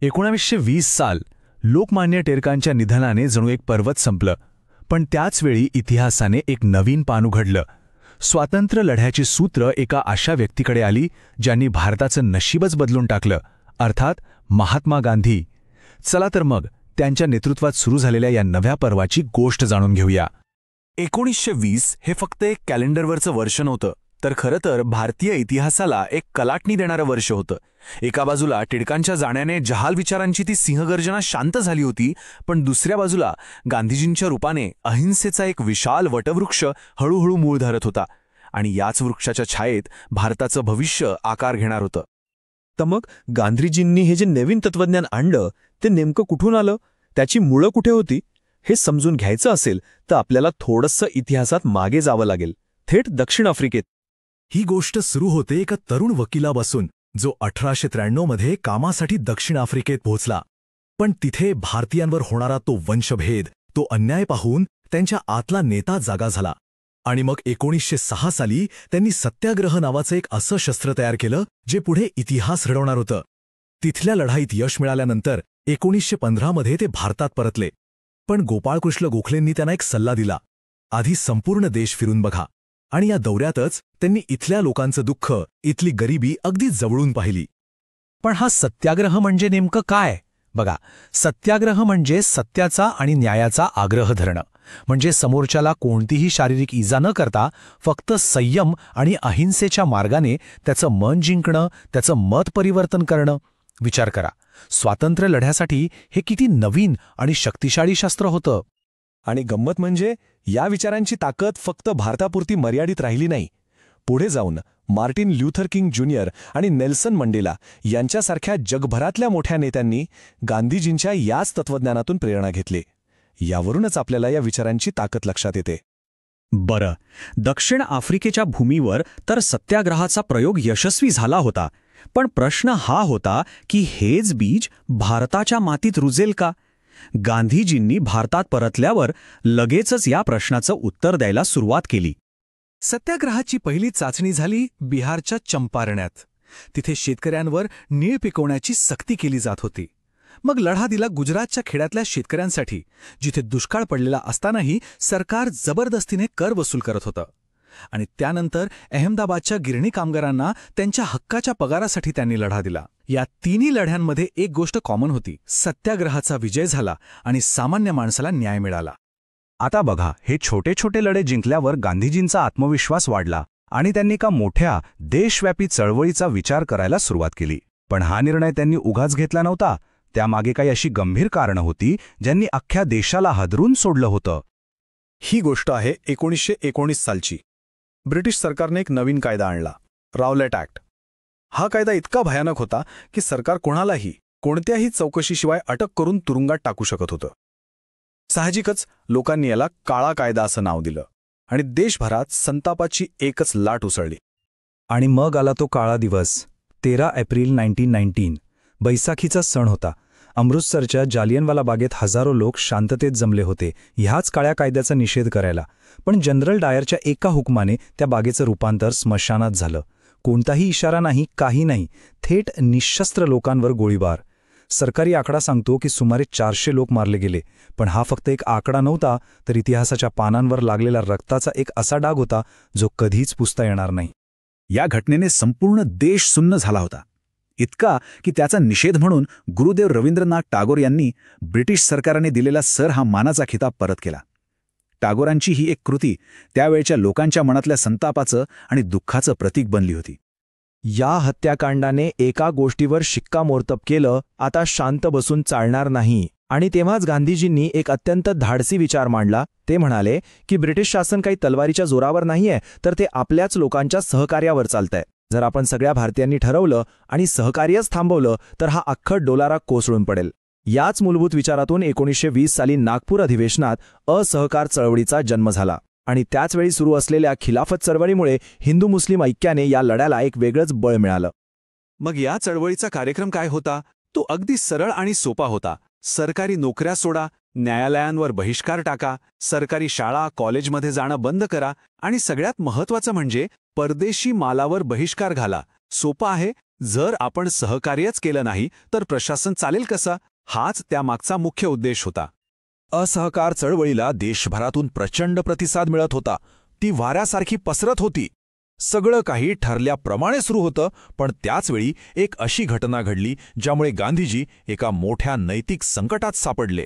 1920 साल लोकमान्य टिळकांच्या निधनाने जणू एक पर्वत संपलं. पण त्याचवेळी इतिहासाने एक नवीन पान उघडलं. स्वातंत्र्य लढ्याची सूत्र एका अशा व्यक्तीकडे आली ज्यांनी भारताचं नशीबच बदलून टाकलं, अर्थात महात्मा गांधी. चला तर मग त्यांच्या नेतृत्वात सुरू झालेल्या या नव्या पर्वाची गोष्ट जाणून घेऊया. 1920 हे फक्त एक कॅलेंडरवरचं वर्ष नव्हतं, तर खरं तर भारतीय इतिहासाला एक कलाटणी देणारं वर्ष होतं. एका बाजूला टिळकांच्या जाण्याने जहाल विचारांची ती सिंहगर्जना शांत झाली होती, पण दुसऱ्या बाजूला गांधीजींच्या रूपाने अहिंसेचा एक विशाल वटवृक्ष हळूहळू मूळ धरत होता. आणि याच वृक्षाच्या छायेत भारताचं भविष्य आकार घेणार होतं. तर मग गांधीजींनी हे जे नवीन तत्वज्ञान आणलं ते नेमकं कुठून आलं, त्याची मुळं कुठे होती, हे समजून घ्यायचं असेल तर आपल्याला थोडंसं इतिहासात मागे जावं लागेल, थेट दक्षिण आफ्रिकेत. ही गोष्ट सुरू होते एका तरुण वकिलापासून, जो 1893 मध्ये कामासाठी दक्षिण आफ्रिकेत पोहोचला. पण तिथे भारतीयांवर होणारा तो वंशभेद, तो अन्याय पाहून त्यांच्या आतला नेता जागा झाला. आणि मग 1906 साली त्यांनी सत्याग्रह नावाचं एक असं शस्त्र तयार केलं जे पुढे इतिहास घडवणार होतं. तिथल्या लढाईत यश मिळाल्यानंतर 1915 मध्ये ते भारतात परतले. पण गोपाळकृष्ण गोखलेंनी त्यांना एक सल्ला दिला, आधी संपूर्ण देश फिरून बघा. आणि या दौऱ्यातच त्यांनी इथल्या लोकांचं दुःख, इथली गरिबी अगदी जवळून पाहिली. पण हा सत्याग्रह म्हणजे नेमकं काय? बघा, सत्याग्रह म्हणजे सत्याचा आणि न्यायाचा आग्रह धरणं. म्हणजे समोरच्याला कोणतीही शारीरिक इजा न करता फक्त संयम आणि अहिंसेच्या मार्गाने त्याचं मन जिंकणं, त्याचं मत परिवर्तन करणं. विचार करा, स्वातंत्र्य लढ्यासाठी हे किती नवीन आणि शक्तिशाली शस्त्र होतं. आणि गंमत म्हणजे या विचारांची ताकद फक्त भारतापुरती मर्यादित राहिली नाही. पुढे जाऊन मार्टिन ल्यूथर किंग ज्युनियर आणि नेल्सन मंडेला यांच्यासारख्या जगभरातल्या मोठ्या नेत्यांनी गांधीजींच्या याच तत्वज्ञानातून प्रेरणा घेतली. यावरूनच आपल्याला या विचारांची ताकद लक्षात येते. बरं, दक्षिण आफ्रिकेच्या भूमीवर तर सत्याग्रहाचा प्रयोग यशस्वी झाला होता. पण प्रश्न हा होता की हेच बीज भारताच्या मातीत रुजेल का? गांधीजींनी भारतात परतल्यावर लगेचच या प्रश्नाचं उत्तर द्यायला सुरुवात केली. सत्याग्रहाची पहिली चाचणी झाली बिहारच्या चंपारण्यात. तिथे शेतकऱ्यांवर नीळ पिकवण्याची सक्ती केली जात होती. मग लढा दिला गुजरातच्या खेड्यातल्या शेतकऱ्यांसाठी, जिथे दुष्काळ पडलेला असतानाही सरकार जबरदस्तीने कर वसूल करत होतं. आणि त्यानंतर अहमदाबादच्या गिरणी कामगारांना त्यांच्या हक्काच्या पगारासाठी त्यांनी लढा दिला. या तिन्ही लढ्यांमध्ये एक गोष्ट कॉमन होती, सत्याग्रहाचा विजय झाला आणि सामान्य माणसाला न्याय मिळाला. आता बघा, हे छोटे छोटे लढे जिंकल्यावर गांधीजींचा आत्मविश्वास वाढला आणि त्यांनी एका मोठ्या देशव्यापी चळवळीचा विचार करायला सुरुवात केली. पण हा निर्णय त्यांनी उगाच घेतला नव्हता. त्यामागे काही अशी गंभीर कारणं होती ज्यांनी अख्ख्या देशाला हादरून सोडलं होतं. ही गोष्ट आहे 1919 सालची. ब्रिटिश सरकारने एक नवीन कायदा आणला, रावलेट ॲक्ट. हा कायदा इतका भयानक होता की सरकार कोणालाही कोणत्याही चौकशीशिवाय अटक करून तुरुंगात टाकू शकत होतं. साहजिकच लोकांनी याला काळा कायदा असं नाव दिलं आणि देशभरात संतापाची एकच लाट उसळली. आणि मग आला तो काळा दिवस, 13 एप्रिल 1919. बैसाखीचा सण होता. अमृतसरच्या जालियनवाला बागेत हजारो लोक शांततेत जमले होते ह्याच काळ्या कायद्याचा निषेध करायला. पण जनरल डायरच्या एका हुकमाने त्या बागेचं रूपांतर स्मशानात झालं. कोणताही इशारा नाही, काही नाही, थेट निशस्त्र लोकांवर गोळीबार. सरकारी आकडा सांगतो की सुमारे 400 लोक मारले गेले. पण हा फक्त एक आकडा नव्हता, तर इतिहासाच्या पानांवर लागलेला रक्ताचा एक असा डाग होता जो कधीच पुसता येणार नाही. या घटनेने संपूर्ण देश सुन्न झाला होता. इतका की त्याचा निषेध म्हणून गुरुदेव रवींद्रनाथ टागोर यांनी ब्रिटिश सरकारने दिलेला सर हा मानाचा खिताब परत केला. टागोरांची ही एक कृती त्यावेळच्या लोकांच्या मनातल्या संतापाचं आणि दुःखाचं प्रतीक बनली होती. या हत्याकांडाने एका गोष्टीवर शिक्कामोर्तब केलं, आता शांत बसून चालणार नाही. आणि तेव्हाच गांधीजींनी एक अत्यंत धाडसी विचार मांडला. ते म्हणाले की ब्रिटिश शासन काही तलवारीच्या जोरावर नाहीये, तर ते आपल्याच लोकांच्या सहकार्यावर चालतंय. जर आपण सगळ्या भारतीयांनी ठरवलं आणि सहकार्यच थांबवलं तर हा अख्खं डोलारा कोसळून पडेल. याच मूलभूत विचारातून 1920 साली नागपूर अधिवेशनात असहकार चळवळीचा जन्म झाला. आणि त्याचवेळी सुरू असलेल्या खिलाफत चळवळीमुळे हिंदू मुस्लिम ऐक्याने या लढ्याला एक वेगळंच बळ मिळालं. मग या चळवळीचा कार्यक्रम काय होता? तो अगदी सरळ आणि सोपा होता. सरकारी नोकऱ्या सोडा, न्यायालयांवर बहिष्कार टाका, सरकारी शाळा कॉलेजमध्ये जाणं बंद करा आणि सगळ्यात महत्त्वाचं म्हणजे परदेशी मालावर बहिष्कार घाला. सोपं आहे, जर आपण सहकार्यच केलं नाही तर प्रशासन चालेल कसं, हाच त्यामागचा मुख्य उद्देश होता. असहकार चळवळीला देशभरातून प्रचंड प्रतिसाद मिळत होता. ती वाऱ्यासारखी पसरत होती. सगळं काही ठरल्याप्रमाणे सुरू होतं, पण त्याचवेळी एक अशी घटना घडली ज्यामुळे गांधीजी एका मोठ्या नैतिक संकटात सापडले.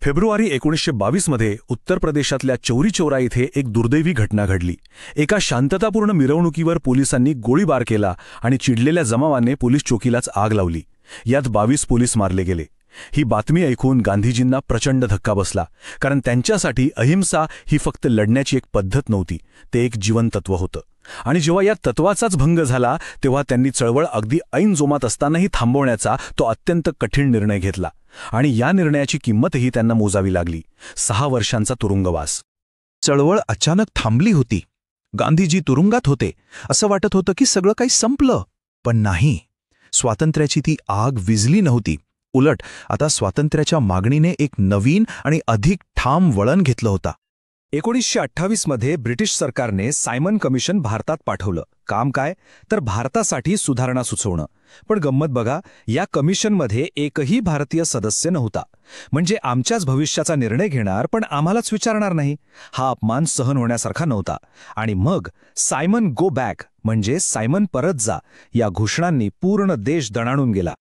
फेब्रुवारी 1922 मध्ये उत्तर प्रदेशातल्या चौरी चौरा इथे एक दुर्दैवी घटना घडली. एका शांततापूर्ण मिरवणुकीवर पोलिसांनी गोळीबार केला आणि चिडलेल्या जमावाने पोलीस चौकीलाच आग लावली. यात 22 पोलीस मारले गेले. ही बातमी ऐकून गांधीजींना प्रचंड धक्का बसला, कारण त्यांच्यासाठी अहिंसा ही फक्त लढण्याची एक पद्धत नव्हती, ते एक जीवनतत्व होतं. आणि जेव्हा या तत्वाचाच भंग झाला तेव्हा त्यांनी चळवळ अगदी ऐन जोमात असतानाही थांबवण्याचा तो अत्यंत कठीण निर्णय घेतला. आणि या निर्णयाची किंमतही त्यांना मोजावी लागली. 6 वर्षांचा तुरुंगवास. चळवळ अचानक थांबली होती. गांधीजी तुरुंगात होते. असं वाटत होतं की सगळं काही संपलं. पण नाही, स्वातंत्र्याची ती आग विझली नव्हती. उलट आता स्वातंत्र्याच्या मागणीने एक नवीन आणि अधिक ठाम वळण घेतलं होतं. 1928 मध्ये ब्रिटिश सरकारने सायमन कमिशन भारतात पाठवलं. काम काय, तर भारतासाठी सुधारणा सुचवणं. पण गंमत बघा, या कमिशनमध्ये एकही भारतीय सदस्य नव्हता. म्हणजे आमच्याच भविष्याचा निर्णय घेणार पण आम्हालाच विचारणार नाही. हा अपमान सहन होण्यासारखा नव्हता. आणि मग सायमन गो बॅक म्हणजे सायमन परत जा या घोषणांनी पूर्ण देश दणाणून गेला.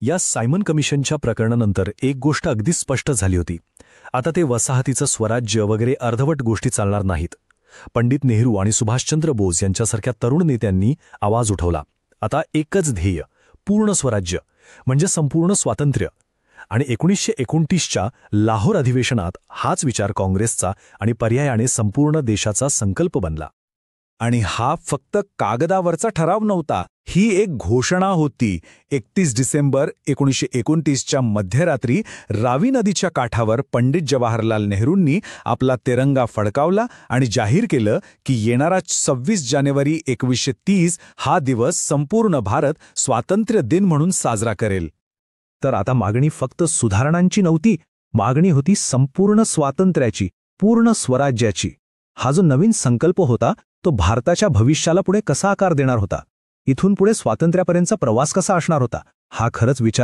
या सायमन कमिशनच्या प्रकरणानंतर एक गोष्ट अगदी स्पष्ट झाली होती. आता ते वसाहतीचं स्वराज्य वगैरे अर्धवट गोष्टी चालणार नाहीत. पंडित नेहरू आणि सुभाषचंद्र बोस यांच्यासारख्या तरुण नेत्यांनी आवाज उठवला. आता एकच ध्येय, पूर्ण स्वराज्य म्हणजे संपूर्ण स्वातंत्र्य. आणि 1929च्या लाहोर अधिवेशनात हाच विचार काँग्रेसचा आणि पर्यायाने संपूर्ण देशाचा संकल्प बनला. आणि हा फक्त कागदावरचा ठराव नव्हता, ही एक घोषणा होती. 31 डिसेंबर 1929च्या मध्यरात्री रावी नदीच्या काठावर पंडित जवाहरलाल नेहरूंनी आपला तिरंगा फडकावला आणि जाहीर केलं की येणारा 26 जानेवारी 1930 हा दिवस संपूर्ण भारत स्वातंत्र्य दिन म्हणून साजरा करेल. तर आता मागणी फक्त सुधारणांची नव्हती, मागणी होती संपूर्ण स्वातंत्र्याची, पूर्ण स्वराज्याची. हा जो नवीन संकल्प होता तो भारताच्या भविष्याला पुढे कसा आकार देणार होता, इथून पुढे स्वातंत्र्यापर्यंतचा प्रवास कसा असणार होता, हा खरंच विचार